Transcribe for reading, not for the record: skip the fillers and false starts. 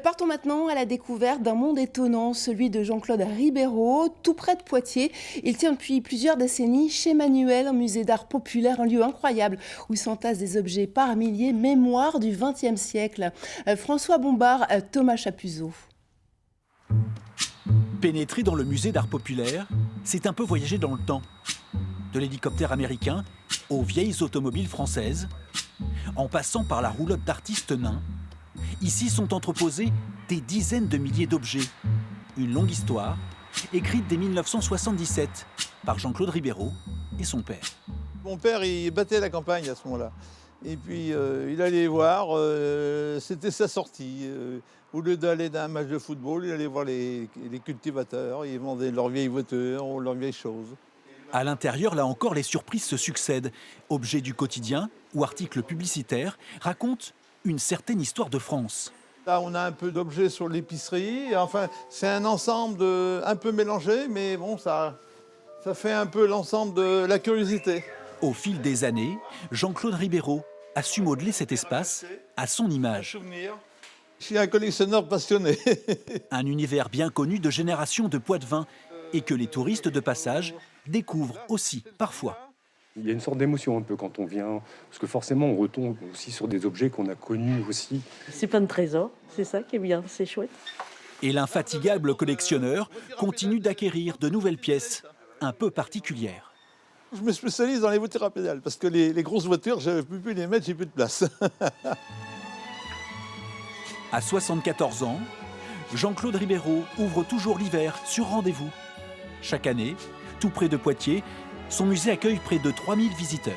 Partons maintenant à la découverte d'un monde étonnant, celui de Jean-Claude Ribeyraud, tout près de Poitiers. Il tient depuis plusieurs décennies chez Manuel, un musée d'art populaire, un lieu incroyable où s'entassent des objets par milliers, mémoire du XXe siècle. François Bombard, Thomas Chapuzot. Pénétrer dans le musée d'art populaire, c'est un peu voyager dans le temps. De l'hélicoptère américain aux vieilles automobiles françaises, en passant par la roulotte d'artistes nains, ici sont entreposés des dizaines de milliers d'objets. Une longue histoire, écrite dès 1977 par Jean-Claude Ribeyraud et son père. Mon père, il battait la campagne à ce moment-là. Et puis, il allait voir, c'était sa sortie. Au lieu d'aller dans un match de football, il allait voir les cultivateurs. Ils vendaient leurs vieilles voitures ou leurs vieilles choses. À l'intérieur, là encore, les surprises se succèdent. Objets du quotidien ou articles publicitaires racontent une certaine histoire de France. Là, on a un peu d'objets sur l'épicerie. Enfin, c'est un ensemble un peu mélangé, mais bon, ça fait un peu l'ensemble de la curiosité. Au fil des années, Jean-Claude Ribeyraud a su modeler cet espace à son image. Je suis un collectionneur passionné. Un univers bien connu de générations de Poitevins et que les touristes de passage découvrent aussi parfois. Il y a une sorte d'émotion un peu quand on vient, parce que forcément on retombe aussi sur des objets qu'on a connus aussi. C'est plein de trésors, c'est ça qui est bien, c'est chouette. Et l'infatigable collectionneur continue d'acquérir de nouvelles pièces un peu particulières. Je me spécialise dans les voitures à pédales, parce que les grosses voitures, je ne peux plus les mettre, j'ai plus de place. À 74 ans, Jean-Claude Ribeyraud ouvre toujours l'hiver sur rendez-vous. Chaque année, tout près de Poitiers, son musée accueille près de 3000 visiteurs.